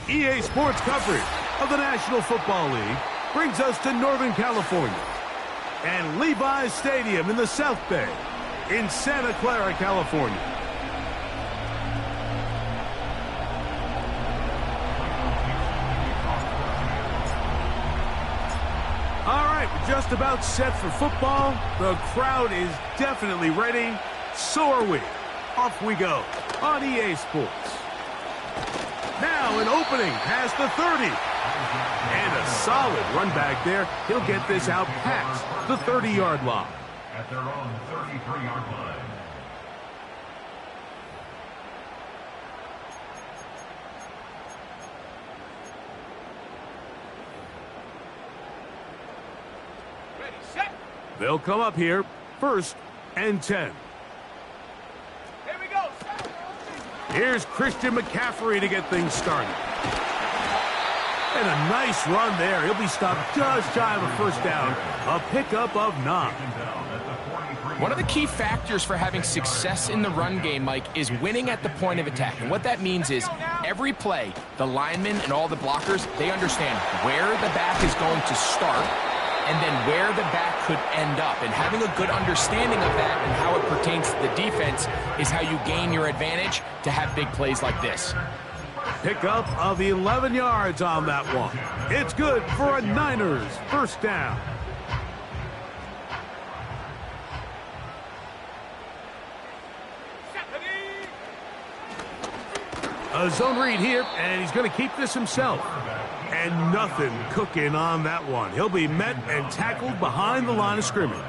EA Sports coverage of the National Football League brings us to Northern California and Levi's Stadium in the South Bay in Santa Clara, California. All right, we're just about set for football. The crowd is definitely ready. So are we. Off we go on EA Sports. Now an opening past the 30. And a solid run back there. He'll get this out past the 30-yard line. At their own 33-yard line. Ready, set. They'll come up here, 1st and 10. Here we go. Here's Christian McCaffrey to get things started. And a nice run there. He'll be stopped just shy of a 1st down. A pickup of 9. One of the key factors for having success in the run game, Mike, is winning at the point of attack. And what that means is every play, the linemen and all the blockers, they understand where the back is going to start and then where the back could end up. And having a good understanding of that and how it pertains to the defense is how you gain your advantage to have big plays like this. Pickup of 11 yards on that one. It's good for a Niners 1st down. A zone read here, and he's going to keep this himself. And nothing cooking on that one. He'll be met and tackled behind the line of scrimmage.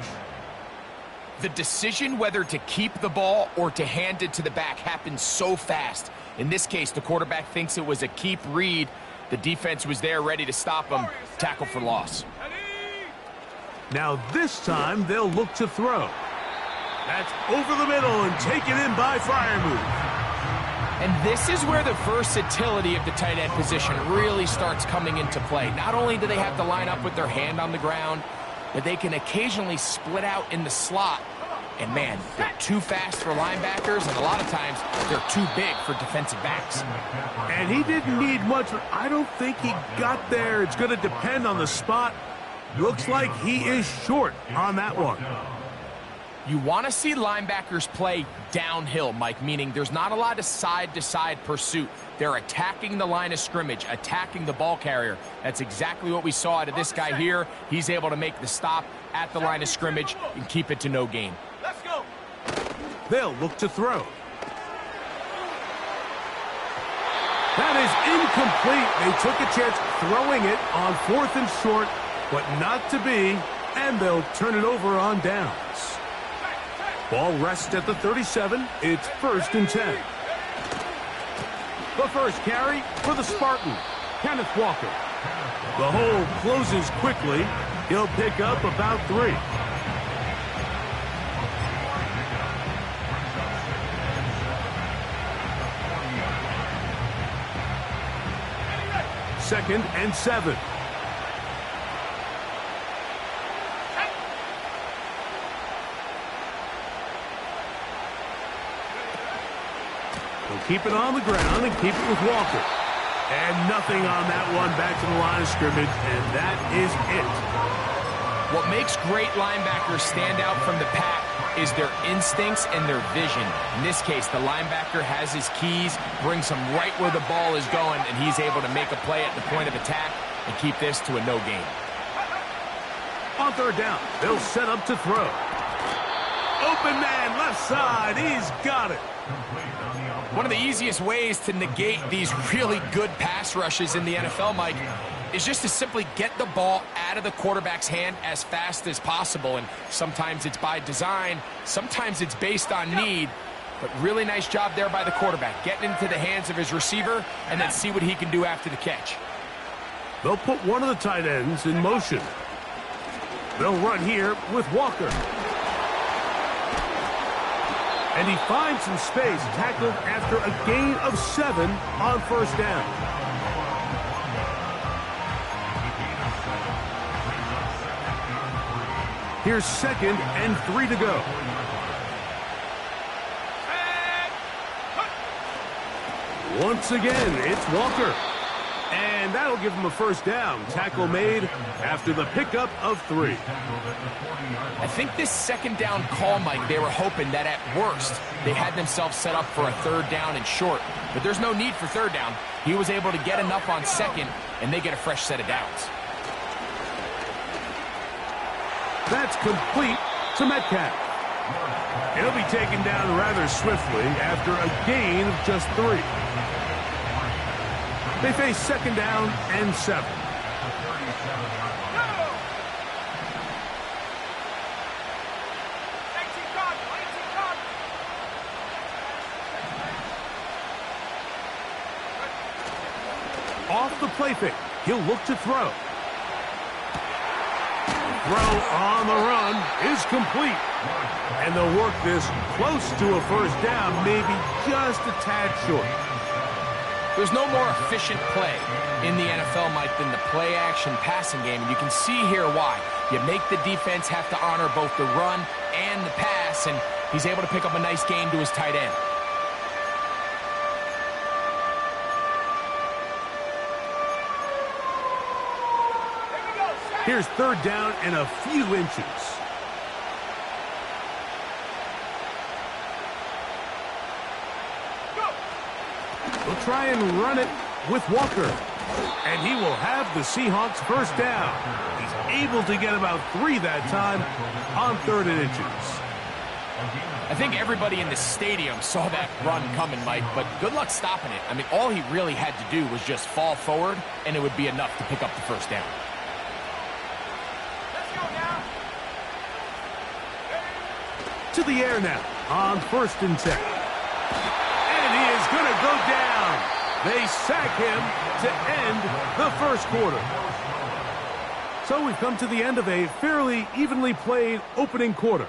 The decision whether to keep the ball or to hand it to the back happens so fast. In this case, the quarterback thinks it was a keep read. The defense was there ready to stop him. Tackle for loss. Now this time they'll look to throw. That's over the middle and taken in by Freiermuth. And this is where the versatility of the tight end position really starts coming into play. Not only do they have to line up with their hand on the ground, but they can occasionally split out in the slot. And man, they're too fast for linebackers, and a lot of times they're too big for defensive backs. And he didn't need much. I don't think he got there. It's going to depend on the spot. Looks like he is short on that one. You want to see linebackers play downhill, Mike, meaning there's not a lot of side-to-side pursuit. They're attacking the line of scrimmage, attacking the ball carrier. That's exactly what we saw out of this guy here. He's able to make the stop at the line of scrimmage and keep it to no gain. Let's go. They'll look to throw. That is incomplete. They took a chance throwing it on 4th and short, but not to be, and they'll turn it over on downs. Ball rests at the 37. It's 1st and 10. The first carry for the Spartan, Kenneth Walker. The hole closes quickly. He'll pick up about 3. Second and 7. He'll keep it on the ground and keep it with Walker. And nothing on that one back to the line of scrimmage, and that is it. What makes great linebackers stand out from the pack is their instincts and their vision. In this case, the linebacker has his keys, brings him right where the ball is going, and he's able to make a play at the point of attack and keep this to a no gain. On 3rd down, they'll set up to throw. Open man, left side, he's got it. One of the easiest ways to negate these really good pass rushes in the NFL, Mike, is just to simply get the ball out of the quarterback's hand as fast as possible. And sometimes it's by design, sometimes it's based on need. But really nice job there by the quarterback, getting into the hands of his receiver and then see what he can do after the catch. They'll put one of the tight ends in motion. They'll run here with Walker. And he finds some space, tackled after a gain of 7 on 1st down. Here's 2nd and 3 to go. Once again, it's Walker. And that'll give him a first down. Tackle made after the pickup of 3. I think this second down call, Mike, they were hoping that at worst they had themselves set up for a third down and short. But there's no need for third down. He was able to get enough on second, and they get a fresh set of downs. That's complete to Metcalf. He'll be taken down rather swiftly after a gain of just 3. They face second down and 7. Off the play fake, he'll look to throw. Throw on the run is complete. And they'll work this close to a first down, maybe just a tad short. There's no more efficient play in the NFL, Mike, than the play-action passing game. And you can see here why. You make the defense have to honor both the run and the pass, and he's able to pick up a nice gain to his tight end. Here's third down and a few inches. We'll try and run it with Walker. And he will have the Seahawks first down. He's able to get about 3 that time on 3rd and inches. I think everybody in the stadium saw that run coming, Mike, but good luck stopping it. I mean, all he really had to do was just fall forward, and it would be enough to pick up the first down. To the air now on 1st and 10. And he is going to go down. They sack him to end the first quarter. So we've come to the end of a fairly evenly played opening quarter.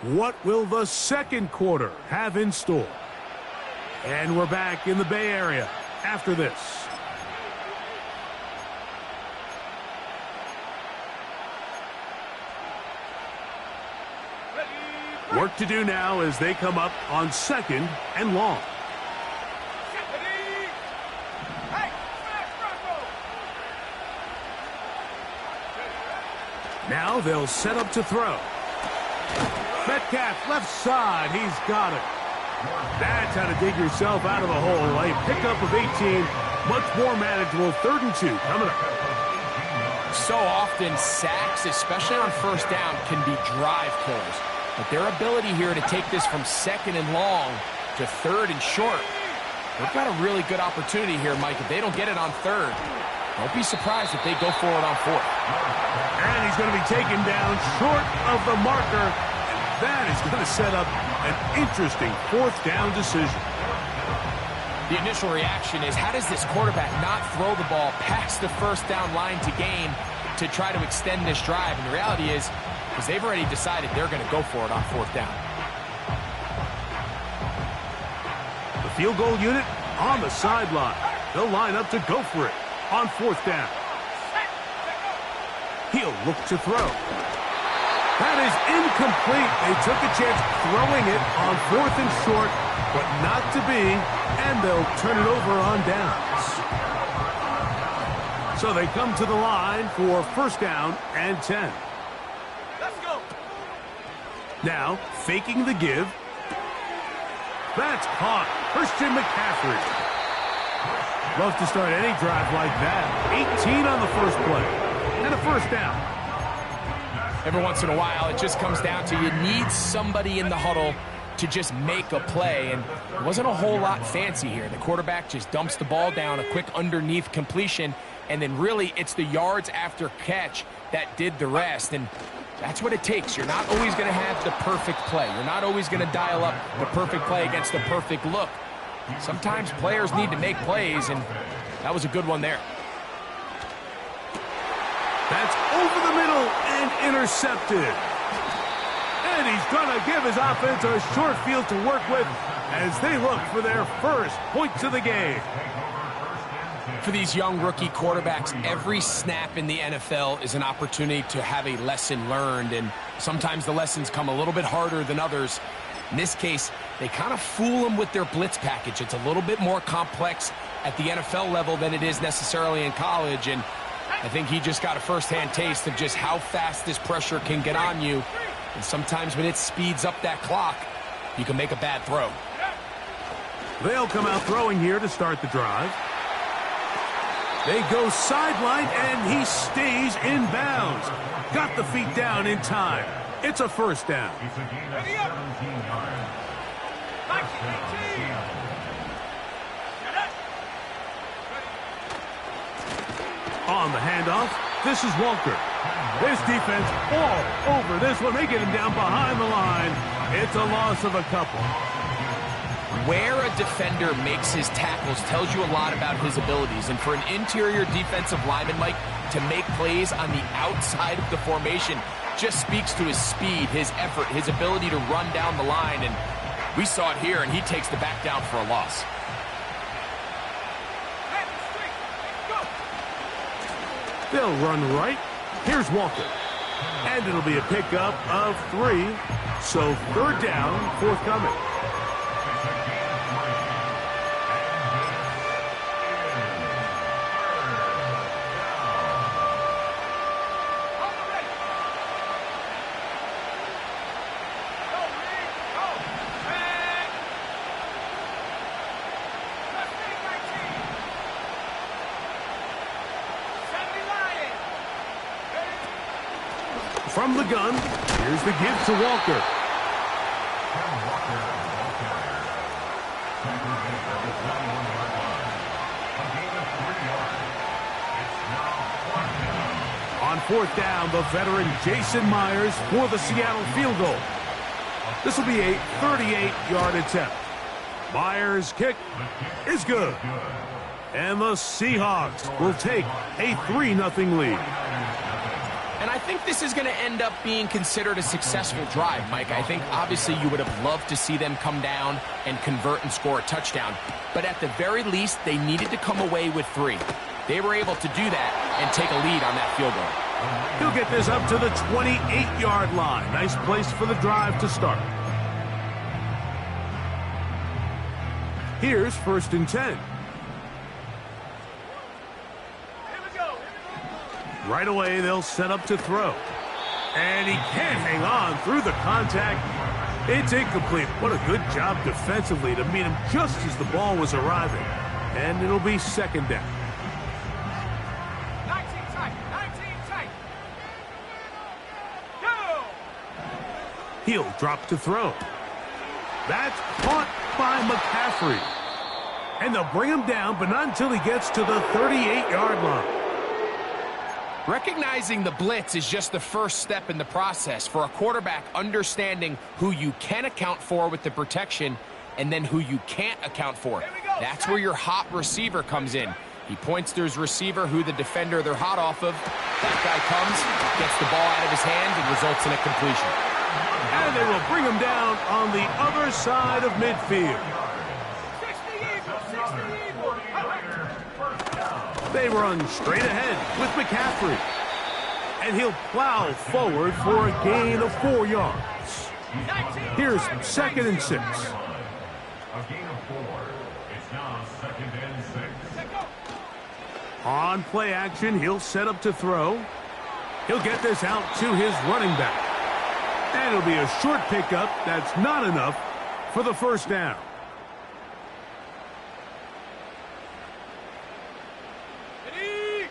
What will the second quarter have in store? And we're back in the Bay Area after this. Work to do now as they come up on 2nd and long. Now they'll set up to throw. Metcalf left side. He's got it. That's how to dig yourself out of a hole. A pickup of 18. Much more manageable. 3rd and 2 coming up. So often sacks, especially on first down, can be drive killers. But their ability here to take this from 2nd and long to 3rd and short, they've got a really good opportunity here, Mike. If they don't get it on 3rd, don't be surprised if they go for it on 4th. And he's going to be taken down short of the marker. And that is going to set up an interesting 4th down decision. The initial reaction is, how does this quarterback not throw the ball past the first down line to gain to try to extend this drive? And the reality is, because they've already decided they're going to go for it on 4th down. The field goal unit on the sideline. They'll line up to go for it on 4th down. He'll look to throw. That is incomplete. They took a chance throwing it on 4th and short, but not to be, and they'll turn it over on downs. So they come to the line for 1st down and 10. Now, faking the give. That's caught. Christian McCaffrey. Love to start any drive like that. 18 on the first play. And a first down. Every once in a while, it just comes down to you need somebody in the huddle to just make a play. And it wasn't a whole lot fancy here. The quarterback just dumps the ball down, a quick underneath completion, and then really it's the yards after catch that did the rest. And that's what it takes. You're not always going to have the perfect play. You're not always going to dial up the perfect play against the perfect look. Sometimes players need to make plays, and that was a good one there. That's over the middle and intercepted. And he's going to give his offense a short field to work with as they look for their first points of the game. For these young rookie quarterbacks, every snap in the NFL is an opportunity to have a lesson learned, and sometimes the lessons come a little bit harder than others. In this case, they kind of fool them with their blitz package. It's a little bit more complex at the NFL level than it is necessarily in college, and I think he just got a first-hand taste of just how fast this pressure can get on you. And sometimes when it speeds up that clock, you can make a bad throw. They'll come out throwing here to start the drive. They go sideline, and he stays in bounds. Got the feet down in time. It's a first down. It's a gain of 17 yards. On the handoff, this is Walker. This defense all over this one. They get him down behind the line. It's a loss of a couple. Where a defender makes his tackles tells you a lot about his abilities. And for an interior defensive lineman, Mike, to make plays on the outside of the formation just speaks to his speed, his effort, his ability to run down the line. And we saw it here, and he takes the back down for a loss. They'll run right. Here's Walker. And it'll be a pickup of 3. So third down, forthcoming. From the gun, here's the give to Walker. On fourth down, the veteran Jason Myers for the Seattle field goal. This will be a 38-yard attempt. Myers' kick is good. And the Seahawks will take a 3-0 lead. And I think this is going to end up being considered a successful drive, Mike. I think obviously you would have loved to see them come down and convert and score a touchdown. But at the very least, they needed to come away with 3. They were able to do that and take a lead on that field goal. He'll get this up to the 28-yard line. Nice place for the drive to start. Here's 1st and 10. Right away, they'll set up to throw. And he can't hang on through the contact. It's incomplete. What a good job defensively to meet him just as the ball was arriving. And it'll be 2nd down. 19 tight. Go! He'll drop to throw. That's caught by McCaffrey. And they'll bring him down, but not until he gets to the 38-yard line. Recognizing the blitz is just the first step in the process for a quarterback, understanding who you can account for with the protection and then who you can't account for. That's where your hot receiver comes in. He points to his receiver, who the defender they're hot off of. That guy comes, gets the ball out of his hands, and results in a completion. And they will bring him down on the other side of midfield. 60 Eagles. They run straight ahead with McCaffrey. And he'll plow forward for a gain of 4 yards. Here's 2nd and 6. A gain of 4. It's now 2nd and 6. On play action, he'll set up to throw. He'll get this out to his running back. And it'll be a short pickup. That's not enough for the first down.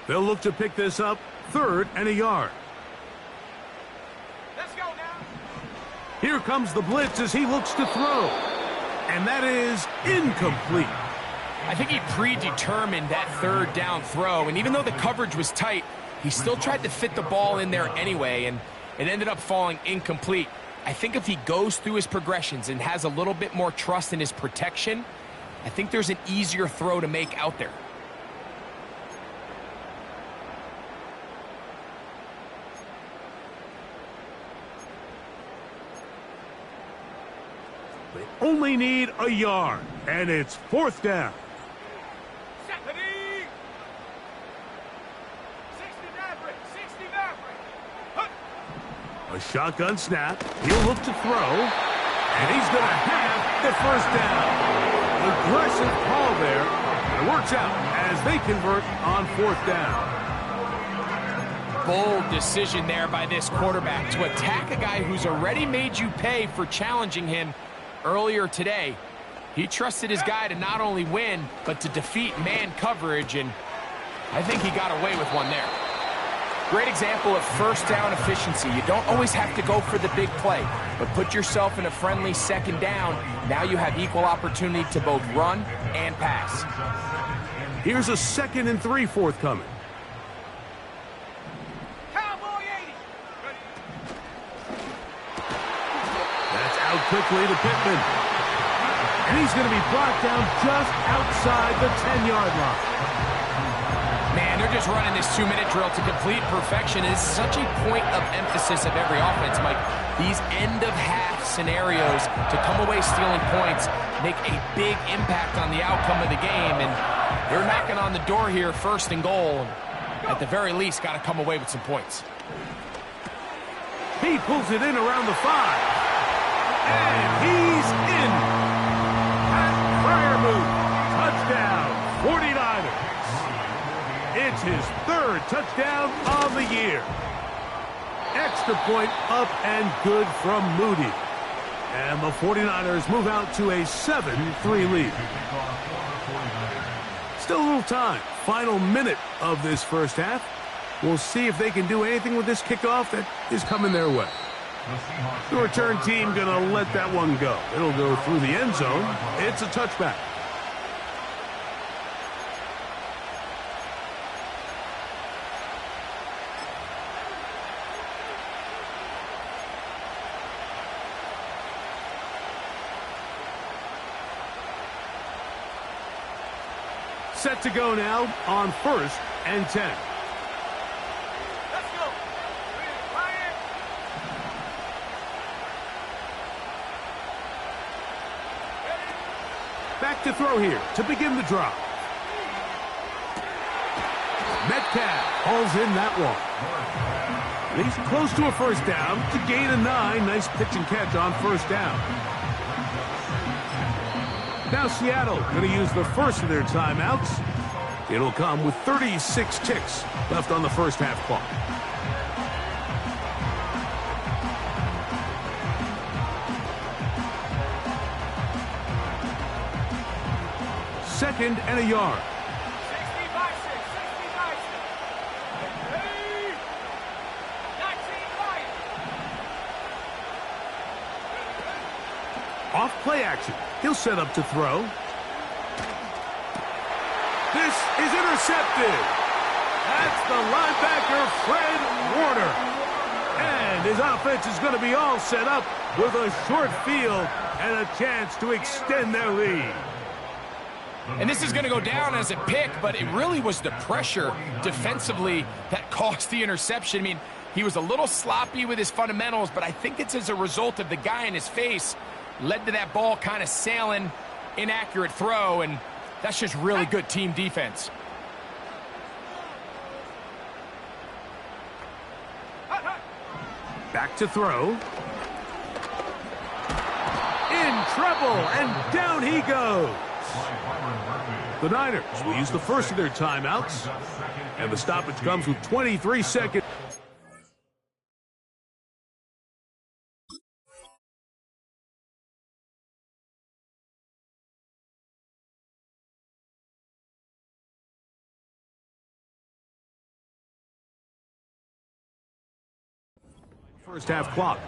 They'll look to pick this up, 3rd and a yard. Let's go now. Here comes the blitz as he looks to throw. And that is incomplete. I think he predetermined that 3rd down throw, and even though the coverage was tight, he still tried to fit the ball in there anyway, and it ended up falling incomplete. I think if he goes through his progressions and has a little bit more trust in his protection, I think there's an easier throw to make out there. They only need a yard, and it's 4th down. 60 A shotgun snap. He'll look to throw, and he's going to have the first down. Aggressive call there, It works out as they convert on 4th down. Bold decision there by this quarterback to attack a guy who's already made you pay for challenging him earlier today. He trusted his guy to not only win, but to defeat man coverage, and I think he got away with one there. Great example of first down efficiency. You don't always have to go for the big play, but put yourself in a friendly 2nd down. Now you have equal opportunity to both run and pass. Here's a 2nd and 3 forthcoming. Cowboy 80. That's out quickly to Pittman. And he's going to be brought down just outside the 10-yard line. Man, they're just running this 2-minute drill to complete perfection. It is such a point of emphasis of every offense, Mike. These end-of-half scenarios to come away stealing points make a big impact on the outcome of the game, and they're knocking on the door here, 1st and goal. At the very least, got to come away with some points. He pulls it in around the 5. And he's in. Pat Freiermuth, touchdown, 49ers. It's his 3rd touchdown of the year. Extra point up and good from Moody. And the 49ers move out to a 7-3 lead. Still a little time. Final minute of this first half. We'll see if they can do anything with this kickoff that is coming their way. The return team going to let that one go. It'll go through the end zone. It's a touchback. Set to go now on 1st and 10. Let's go. Ryan. Back to throw here to begin the drive. Metcalf hauls in that one. He's close to a 1st down to gain a 9. Nice pitch and catch on 1st down. Now Seattle going to use the first of their timeouts. It'll come with 36 ticks left on the first half clock. Second and a yard. 65-6. 65-6. Hey. 19 Off play action. He'll set up to throw. This is intercepted. That's the linebacker, Fred Warner. And his offense is going to be all set up with a short field and a chance to extend their lead. And this is going to go down as a pick, but it really was the pressure defensively that caused the interception. I mean, he was a little sloppy with his fundamentals, but I think it's as a result of the guy in his face led to that ball kind of sailing, inaccurate throw, and that's just really good team defense. Back to throw. In trouble, and down he goes. The Niners will use the first of their timeouts, and the stoppage comes with 23 seconds. First half clock.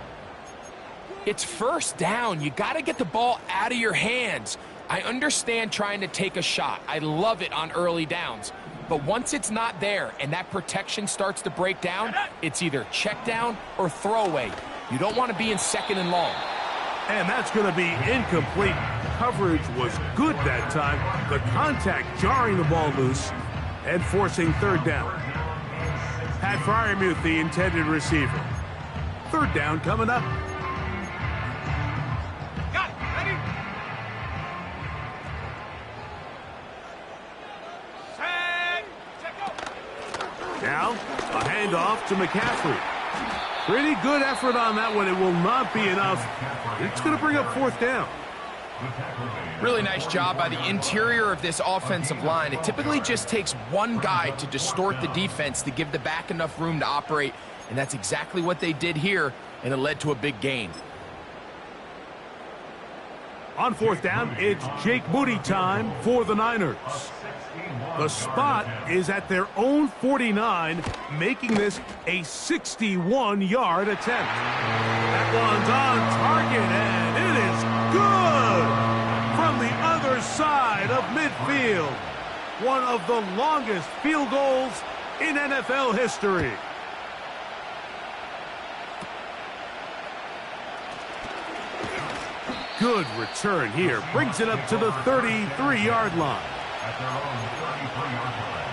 It's first down. You got to get the ball out of your hands. I understand trying to take a shot. I love it on early downs. But once it's not there and that protection starts to break down, it's either check down or throwaway. You don't want to be in second and long. And that's going to be incomplete. Coverage was good that time. The contact jarring the ball loose and forcing third down. Pat Freiermuth, the intended receiver. Third down coming up. Got it. Ready? Set. Check go. Now, a handoff to McCaffrey. Pretty good effort on that one. It will not be enough. It's going to bring up fourth down. Really nice job by the interior of this offensive line. It typically just takes one guy to distort the defense to give the back enough room to operate, and that's exactly what they did here, and it led to a big gain. On fourth down, it's Jake Moody time for the Niners. The spot is at their own 49, making this a 61-yard attempt. That one's on target, and it is good from the other side of midfield. One of the longest field goals in NFL history. Good return here. Brings it up to the 33-yard line. At their own 33-yard line.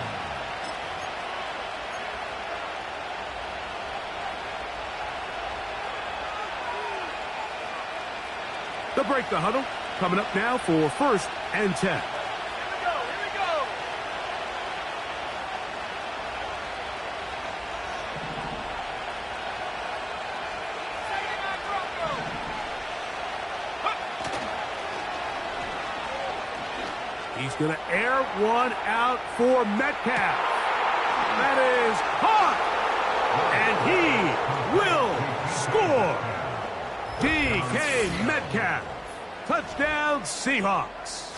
They'll break the huddle. Coming up now for 1st and 10. Here we go, here we go. Second and Bronco. He's going to air one out for Metcalf. That is caught. And he will score. DK Metcalf. Touchdown, Seahawks.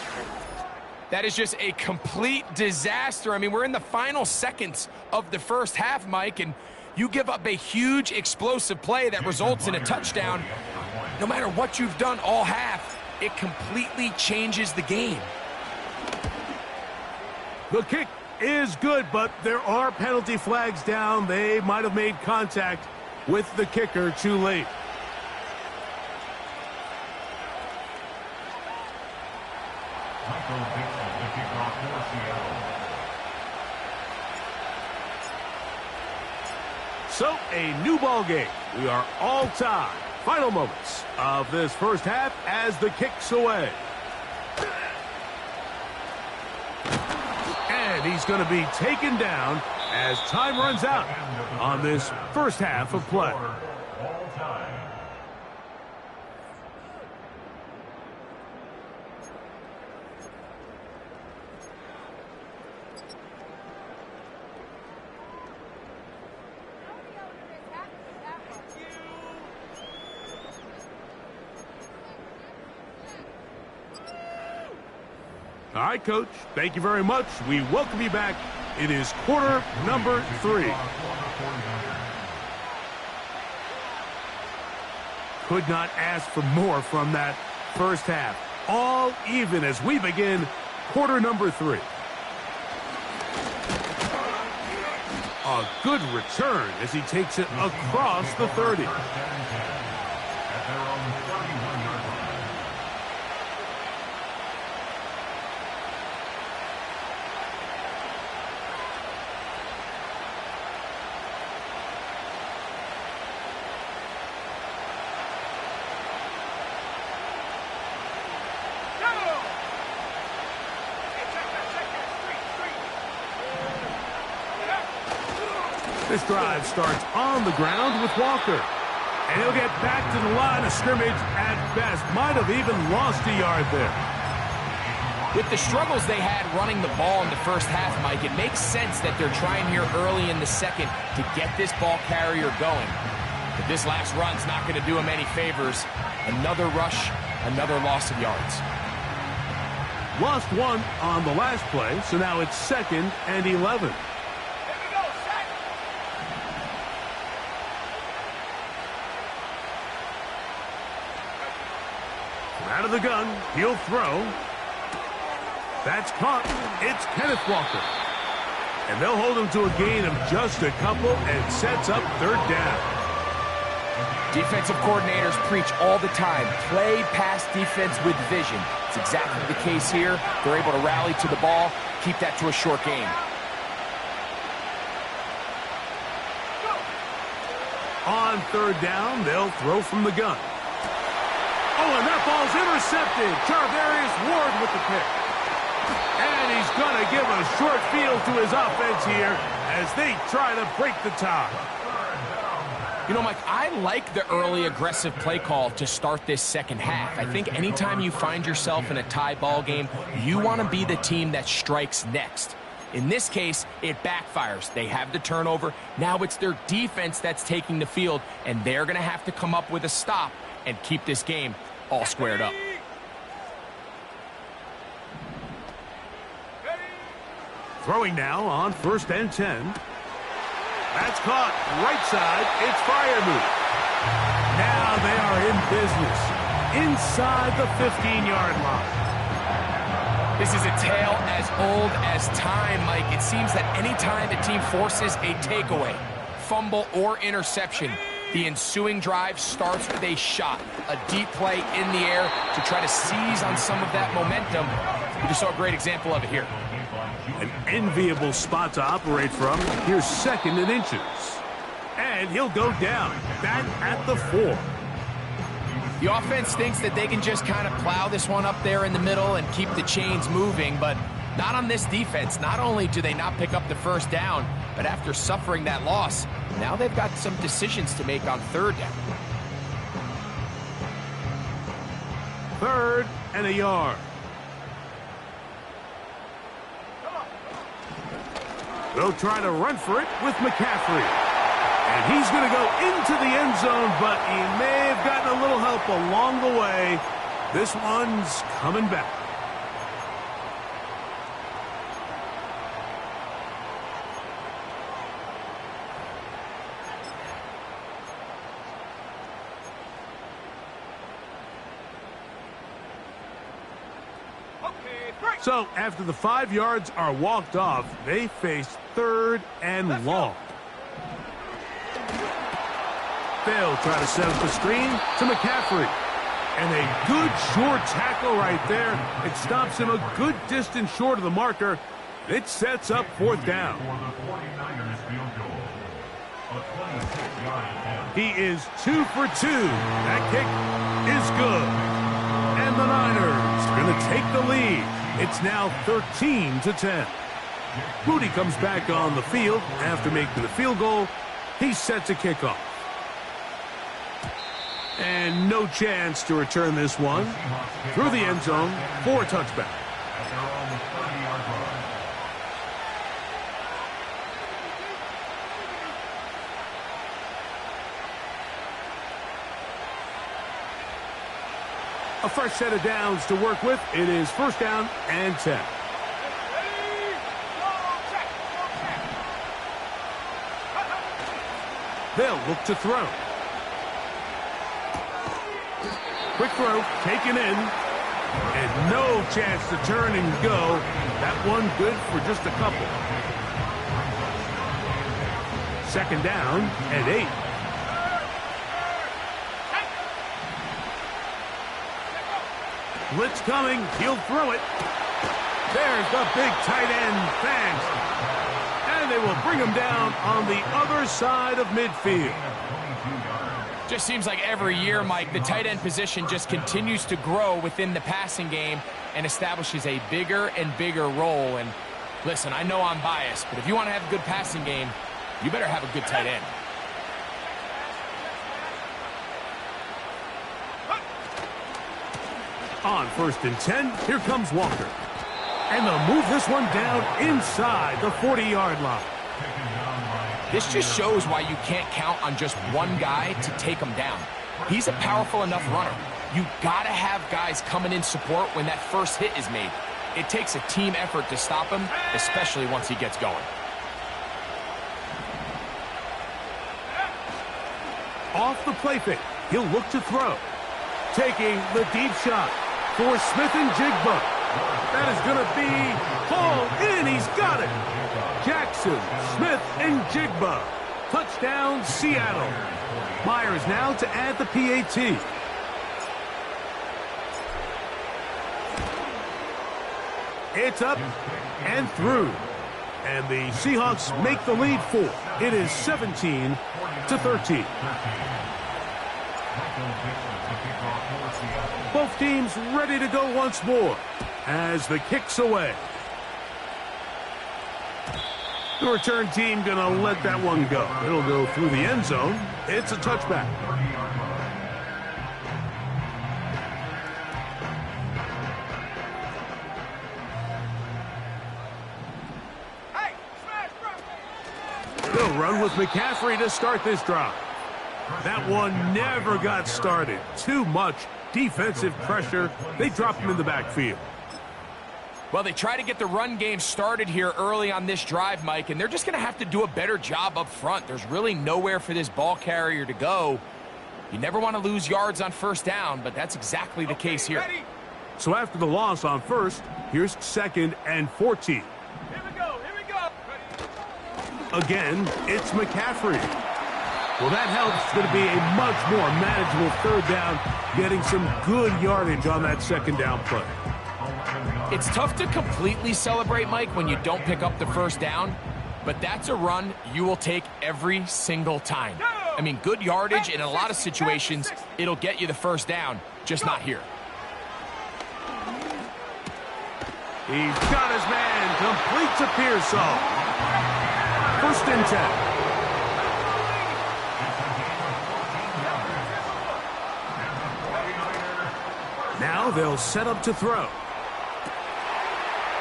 That is just a complete disaster. I mean, we're in the final seconds of the first half, Mike, and you give up a huge explosive play that results in a touchdown. No matter what you've done all half, it completely changes the game. The kick is good, but there are penalty flags down. They might have made contact with the kicker too late. Michael Vick, the kickoff for Seattle. So, a new ball game. We are all tied. Final moments of this first half as the kick's away. And he's going to be taken down as time runs out on this first half of play. All time. All right, Coach. Thank you very much. We welcome you back. It is quarter number 3. Could not ask for more from that first half. All even as we begin quarter number 3. A good return as he takes it across the 30. At their own 31-yard line. This drive starts on the ground with Walker. And he'll get back to the line of scrimmage at best. Might have even lost a yard there. With the struggles they had running the ball in the first half, Mike, it makes sense that they're trying here early in the second to get this ball carrier going. But this last run's not going to do him any favors. Another rush, another loss of yards. Lost one on the last play, so now it's 2nd and 11. Out of the gun, he'll throw. That's caught. It's Kenneth Walker. And they'll hold him to a gain of just a couple and sets up 3rd down. Defensive coordinators preach all the time, play pass defense with vision. It's exactly the case here. They're able to rally to the ball, keep that to a short gain. On 3rd down, they'll throw from the gun. Oh, and that ball's intercepted. Charvarius Ward with the pick. And he's going to give a short field to his offense here as they try to break the tie. You know, Mike, I like the early aggressive play call to start this second half. I think anytime you find yourself in a tie ball game, you want to be the team that strikes next. In this case, it backfires. They have the turnover. Now it's their defense that's taking the field, and they're going to have to come up with a stop and keep this game all squared up. Throwing now on 1st and 10. That's caught. Right side. It's Freiermuth. Now they are in business. Inside the 15-yard line. This is a tale as old as time, Mike. It seems that anytime a team forces a takeaway, fumble, or interception, the ensuing drive starts with a shot, a deep play in the air to try to seize on some of that momentum. We just saw a great example of it here. An enviable spot to operate from. Here's 2nd and inches. And he'll go down. Back at the 4. The offense thinks that they can just kind of plow this one up there in the middle and keep the chains moving, but not on this defense. Not only do they not pick up the 1st down, but after suffering that loss, now they've got some decisions to make on 3rd down. 3rd and a yard. They'll try to run for it with McCaffrey. And he's going to go into the end zone, but he may have gotten a little help along the way. This one's coming back. So, after the 5 yards are walked off, they face 3rd and long. They'll try to set up the screen to McCaffrey. And a good short tackle right there. It stops him a good distance short of the marker. It sets up 4th down. He is 2 for 2. That kick is good. And the Niners are going to take the lead. It's now 13-10. Moody comes back on the field after making the field goal. He sets a kickoff. And no chance to return this one. Through the end zone for a touchback. A fresh set of downs to work with. It is 1st down and 10. They'll look to throw. Quick throw, taken in. And no chance to turn and go. That one good for just a couple. 2nd down and 8. Blitz coming. He'll throw it. There's the big tight end. Thanks. And they will bring him down on the other side of midfield. Just seems like every year, Mike, the tight end position just continues to grow within the passing game and establishes a bigger and bigger role. And listen, I know I'm biased, but if you want to have a good passing game, you better have a good tight end. On 1st and 10, here comes Walker. And they'll move this one down inside the 40-yard line. This just shows why you can't count on just one guy to take him down. He's a powerful enough runner. You got to have guys coming in support when that first hit is made. It takes a team effort to stop him, especially once he gets going. Off the play fake, he'll look to throw. Taking the deep shot for Smith and Jigba. That is going to be hauled in. He's got it. Jackson, Smith, and Jigba. Touchdown, Seattle. Myers now to add the PAT. It's up and through. And the Seahawks make the lead 4. It is 17-13. Both teams ready to go once more as the kick's away. The return team going to let that one go. It'll go through the end zone. It's a touchback. Hey, smash, bro. They'll run with McCaffrey to start this drive. That one never got started. Too much defensive pressure. They dropped him in the backfield. Well, they try to get the run game started here early on this drive, Mike, and they're just going to have to do a better job up front. There's really nowhere for this ball carrier to go. You never want to lose yards on first down, but that's exactly the case here. Ready? So after the loss on first, here's 2nd and 14. Here we go. Here we go. Ready? Again, it's McCaffrey. Well, that helps. It's going to be a much more manageable third down, getting some good yardage on that second down play. It's tough to completely celebrate, Mike, when you don't pick up the first down, but that's a run you will take every single time. I mean, good yardage in a lot of situations, it'll get you the first down, just not here. He's got his man, complete to Pearsall. 1st and 10. Now they'll set up to throw.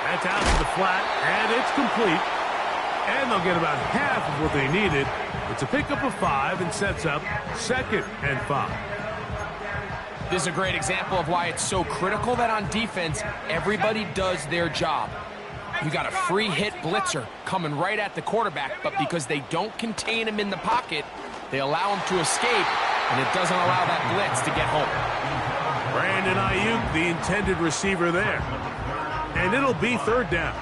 That's out to the flat, and it's complete. And they'll get about half of what they needed. It's a pickup of 5 and sets up 2nd and 5. This is a great example of why it's so critical that on defense, everybody does their job. You got a free hit blitzer coming right at the quarterback, but because they don't contain him in the pocket, they allow him to escape, and it doesn't allow that blitz to get home. Brandon Ayuk, the intended receiver there. And it'll be 3rd down.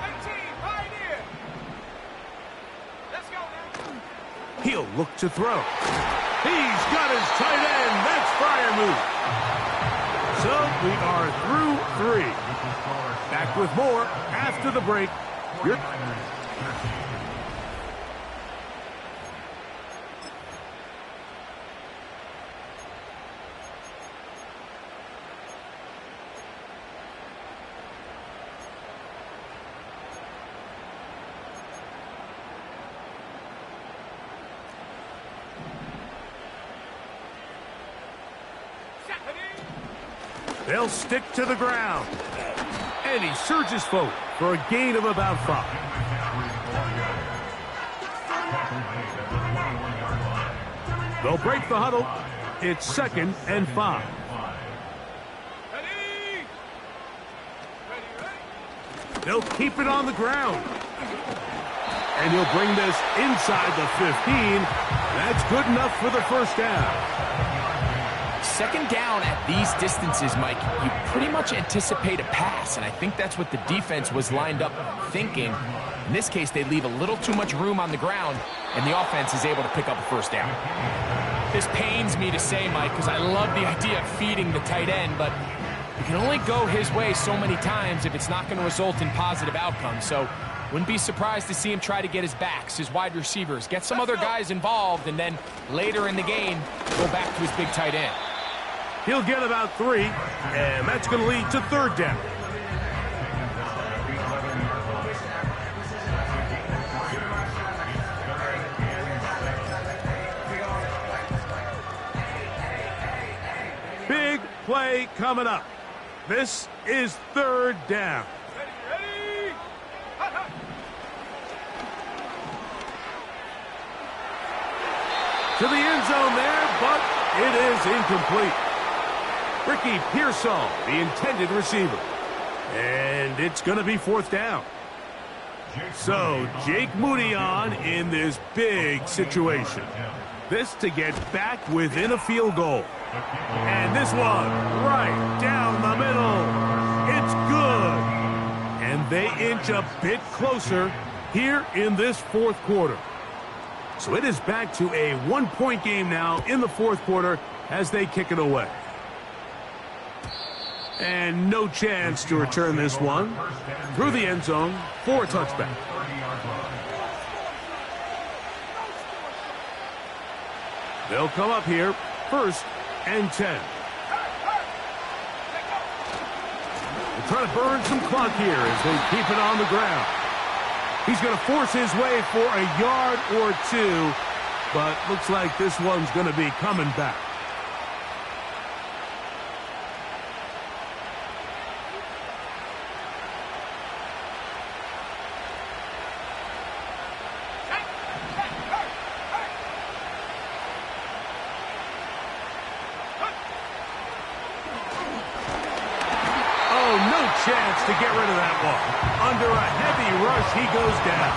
18, right here. Let's go now. He'll look to throw. He's got his tight end. That's Freiermuth. So we are through 3. Back with more after the break. They'll stick to the ground. And he surges forward for a gain of about 5. They'll break the huddle. It's 2nd and 5. Ready? Ready? They'll keep it on the ground. And he'll bring this inside the 15. That's good enough for the first down. 2nd down at these distances, Mike, you pretty much anticipate a pass, and I think that's what the defense was lined up thinking. In this case, they leave a little too much room on the ground, and the offense is able to pick up a first down. This pains me to say, Mike, because I love the idea of feeding the tight end, but you can only go his way so many times if it's not going to result in positive outcomes. So wouldn't be surprised to see him try to get his backs, his wide receivers, get some other guys involved, and then later in the game, go back to his big tight end. He'll get about 3, and that's going to lead to 3rd down. Big play coming up. This is 3rd down. Ready? Hot, hot. To the end zone there, but it is incomplete. Ricky Pearsall, the intended receiver. And it's going to be 4th down. So Jake Moody on in this big situation. This to get back within a field goal. And this one right down the middle. It's good. And they inch a bit closer here in this 4th quarter. So it is back to a 1-point game now in the 4th quarter as they kick it away. And no chance to return this one through the end zone for a touchback. They'll come up here, 1st and 10. They're trying to burn some clock here as they keep it on the ground. He's going to force his way for a yard or two, but looks like this one's going to be coming back. Chance to get rid of that ball. Under a heavy rush, he goes down.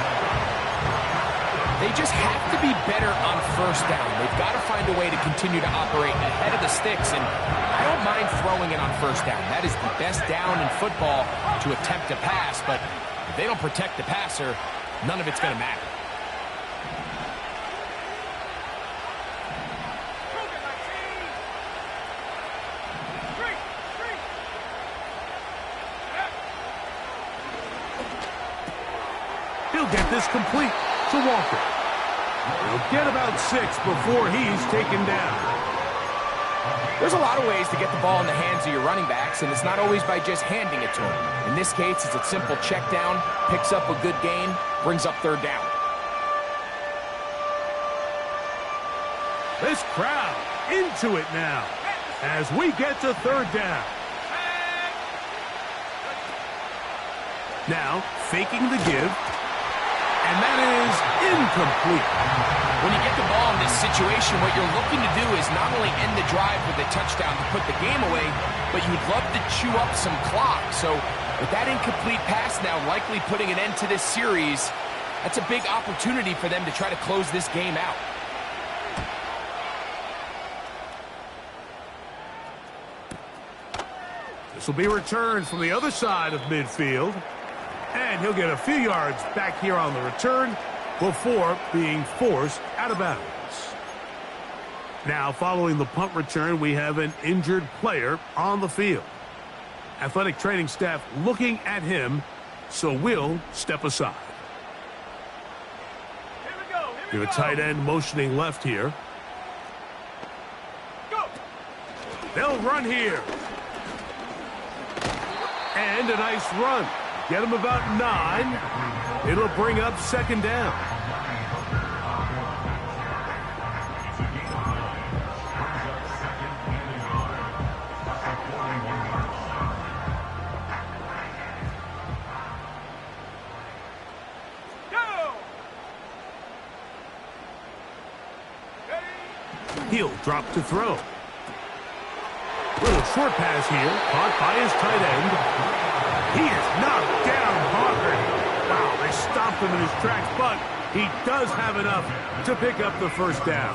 They just have to be better on first down. They've got to find a way to continue to operate ahead of the sticks, and I don't mind throwing it on first down. That is the best down in football to attempt to pass, but if they don't protect the passer, none of it's going to matter. He'll get this complete to Walker. He'll get about 6 before he's taken down. There's a lot of ways to get the ball in the hands of your running backs, and it's not always by just handing it to them. In this case, it's a simple check down, picks up a good gain, brings up third down. This crowd into it now as we get to third down. Now, faking the give. And that is incomplete. When you get the ball in this situation, what you're looking to do is not only end the drive with a touchdown to put the game away, but you would love to chew up some clock. So with that incomplete pass now likely putting an end to this series, that's a big opportunity for them to try to close this game out. This will be returned from the other side of midfield. And he'll get a few yards back here on the return before being forced out of bounds. Now, following the punt return, we have an injured player on the field. Athletic training staff looking at him, so we'll step aside. We have a tight end motioning left here. Go. They'll run here. And a nice run. Get him about 9. It'll bring up second down. Go. He'll drop to throw. Little short pass here, caught by his tight end. He is knocked down hard. Wow, they stopped him in his tracks, but he does have enough to pick up the first down.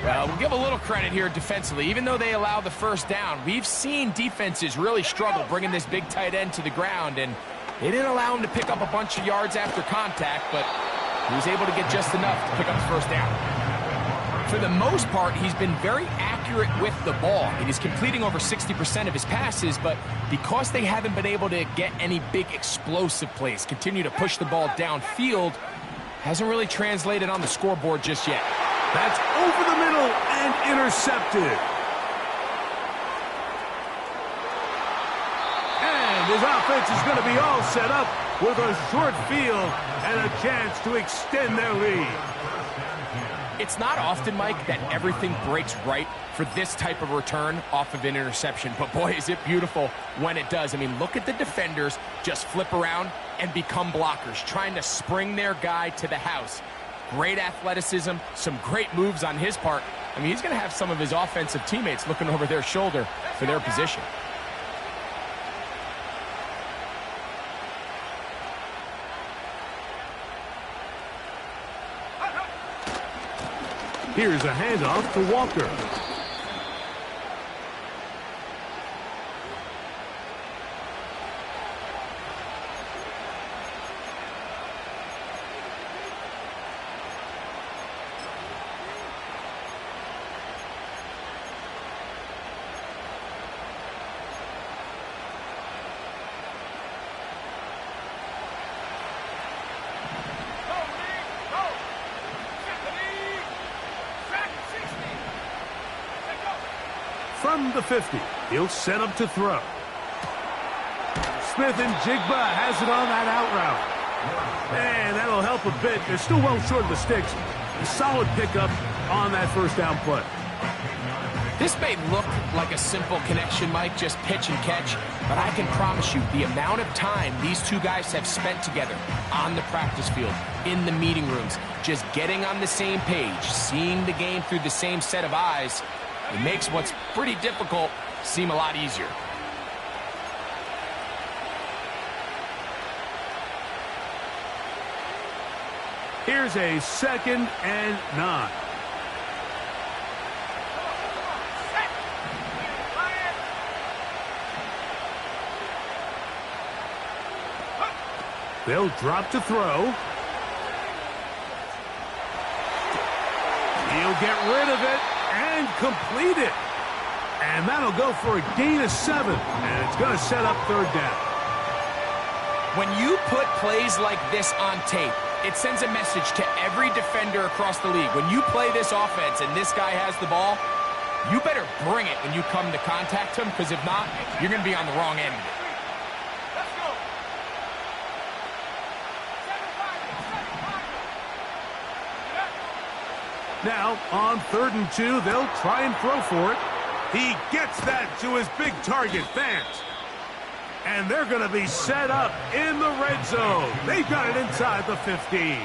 Well, we'll give a little credit here defensively. Even though they allow the first down, we've seen defenses really struggle bringing this big tight end to the ground, and they didn't allow him to pick up a bunch of yards after contact, but he was able to get just enough to pick up the first down. For the most part, he's been very accurate with the ball, and he's completing over 60% of his passes, but because they haven't been able to get any big explosive plays, continue to push the ball downfield, hasn't really translated on the scoreboard just yet. That's over the middle and intercepted. And his offense is going to be all set up with a short field and a chance to extend their lead. It's not often, Mike, that everything breaks right for this type of return off of an interception. But, boy, is it beautiful when it does. I mean, look at the defenders just flip around and become blockers, trying to spring their guy to the house. Great athleticism, some great moves on his part. I mean, he's going to have some of his offensive teammates looking over their shoulder for their position. Here's a handoff to Walker. From the 50, he'll set up to throw. Smith and Jigba has it on that out route. And that'll help a bit. They're still well short of the sticks. A solid pickup on that first down play. This may look like a simple connection, Mike, just pitch and catch, but I can promise you the amount of time these two guys have spent together on the practice field, in the meeting rooms, just getting on the same page, seeing the game through the same set of eyes, it makes what's pretty difficult seem a lot easier. Here's a 2nd and 9. They'll drop to throw. He'll get rid of it and complete it. And that'll go for a gain of 7. And it's going to set up 3rd down. When you put plays like this on tape, it sends a message to every defender across the league. When you play this offense and this guy has the ball, you better bring it when you come to contact him, because if not, you're going to be on the wrong end of it. Now, on 3rd and 2, they'll try and throw for it. He gets that to his big target, Fant. And they're going to be set up in the red zone. They've got it inside the 15.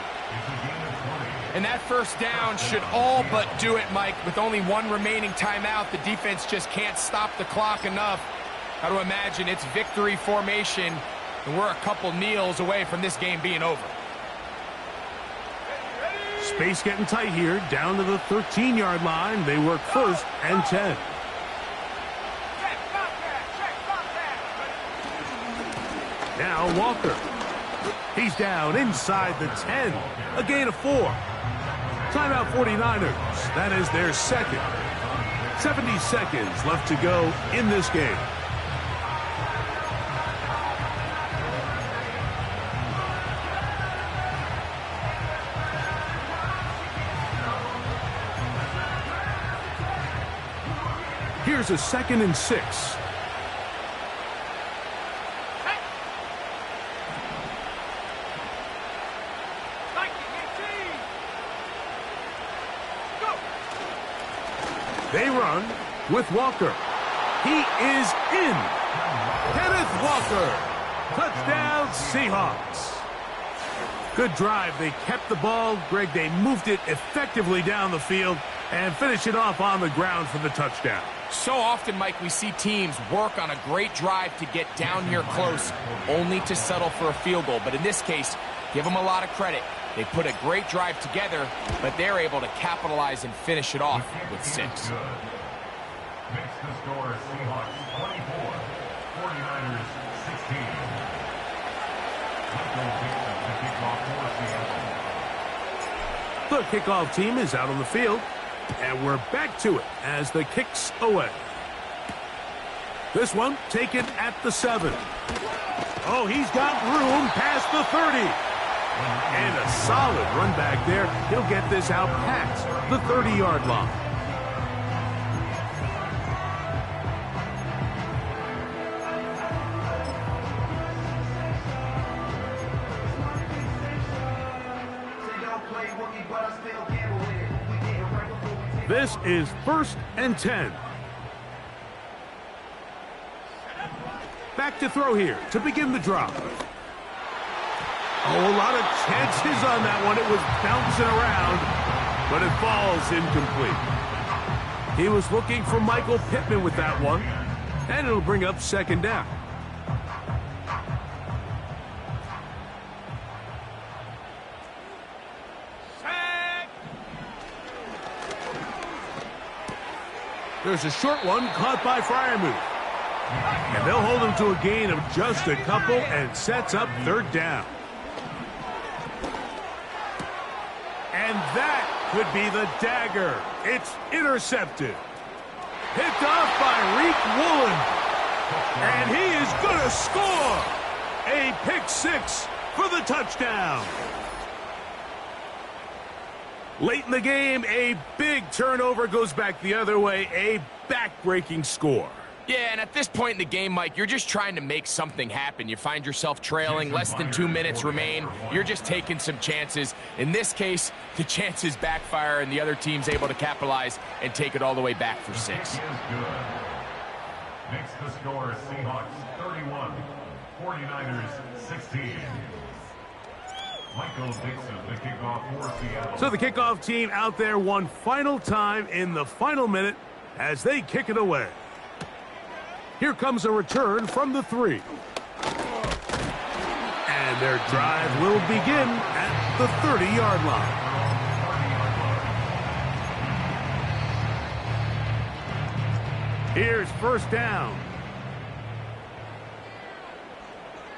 And that first down should all but do it, Mike. With only one remaining timeout, the defense just can't stop the clock enough. Got to imagine it's victory formation, and we're a couple kneels away from this game being over. Space getting tight here, down to the 13-yard line. They work 1st and 10. Now Walker. He's down inside the 10. A gain of 4. Timeout 49ers. That is their 2nd. 70 seconds left to go in this game. Here's a 2nd and 6. They run with Walker. He is in. Kenneth Walker. Touchdown, Seahawks. Good drive. They kept the ball. Greg, they moved it effectively down the field and finish it off on the ground for the touchdown. So often, Mike, we see teams work on a great drive to get down here close, only to settle for a field goal. But in this case, give them a lot of credit. They put a great drive together, but they're able to capitalize and finish it off with 6. Makes the score Seahawks 24, 49ers 16. The kickoff team is out on the field, and we're back to it as the kick's away. This one taken at the 7. Oh, he's got room past the 30. And a solid run back there. He'll get this out past the 30-yard line. This is 1st and 10. Back to throw here to begin the drive. Oh, a lot of chances on that one. It was bouncing around, but it falls incomplete. He was looking for Michael Pittman with that one, and it'll bring up 2nd down. There's a short one caught by Freiermuth. And they'll hold him to a gain of just a couple and sets up 3rd down. And that could be the dagger. It's intercepted. Picked off by Reek Woolen. And he is going to score. A pick 6 for the touchdown. Late in the game, a big turnover goes back the other way. A back-breaking score. Yeah, and at this point in the game, Mike, you're just trying to make something happen. You find yourself trailing, less than 2 minutes remain. You're just taking some chances. In this case, the chances backfire, and the other team's able to capitalize and take it all the way back for 6. Makes the score Seahawks 31, 49ers 16. Michael Dixon, the kickoff for Seattle. So the kickoff team out there one final time in the final minute as they kick it away. Here comes a return from the 3. And their drive will begin at the 30-yard line. Here's first down.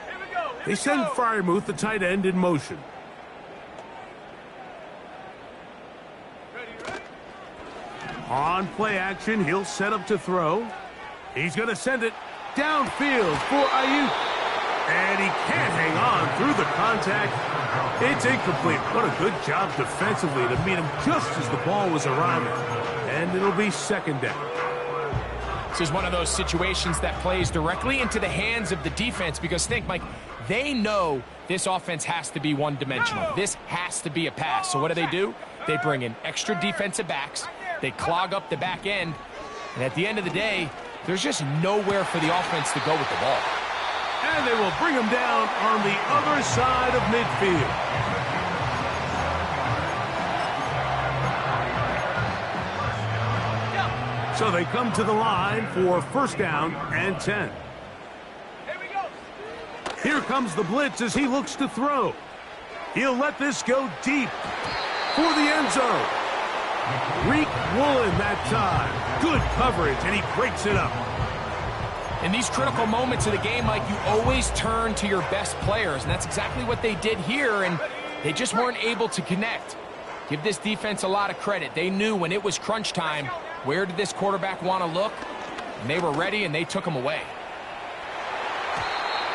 Here we go. They send Freiermuth, the tight end, in motion. Ready. On play action, he'll set up to throw. He's going to send it downfield for Ayuk. And he can't hang on through the contact. It's incomplete. What a good job defensively to meet him just as the ball was arriving. And it'll be second down. This is one of those situations that plays directly into the hands of the defense because, think, Mike, they know this offense has to be one-dimensional. This has to be a pass. So what do? They bring in extra defensive backs. They clog up the back end. And at the end of the day, there's just nowhere for the offense to go with the ball. And they will bring him down on the other side of midfield. So they come to the line for first down and 10. Here we go. Here comes the blitz as he looks to throw. He'll let this go deep for the end zone. Riq Woolen that time. Good coverage, and he breaks it up. In these critical moments of the game, Mike, you always turn to your best players, and that's exactly what they did here, and they just weren't able to connect. Give this defense a lot of credit. They knew when it was crunch time, where did this quarterback want to look? And they were ready, and they took him away.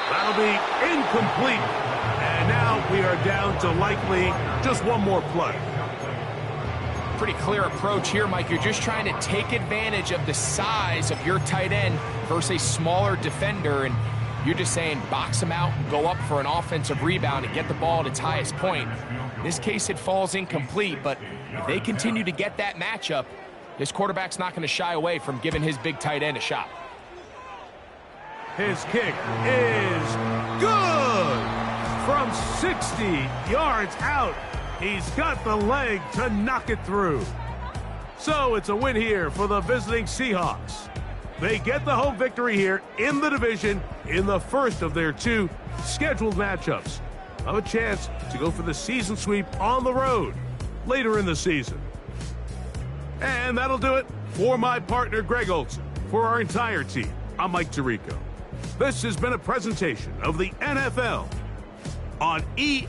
That'll be incomplete. And now we are down to likely just one more play. Pretty clear approach here, Mike. You're just trying to take advantage of the size of your tight end versus a smaller defender, and you're just saying box him out and go up for an offensive rebound and get the ball at its highest point. In this case, it falls incomplete, but if they continue to get that matchup, this quarterback's not going to shy away from giving his big tight end a shot. His kick is good from 60 yards out. He's got the leg to knock it through. So it's a win here for the visiting Seahawks. They get the home victory here in the division in the first of their 2 scheduled matchups. Have a chance to go for the season sweep on the road later in the season. And that'll do it for my partner, Greg Olson. For our entire team, I'm Mike Tirico. This has been a presentation of the NFL on EA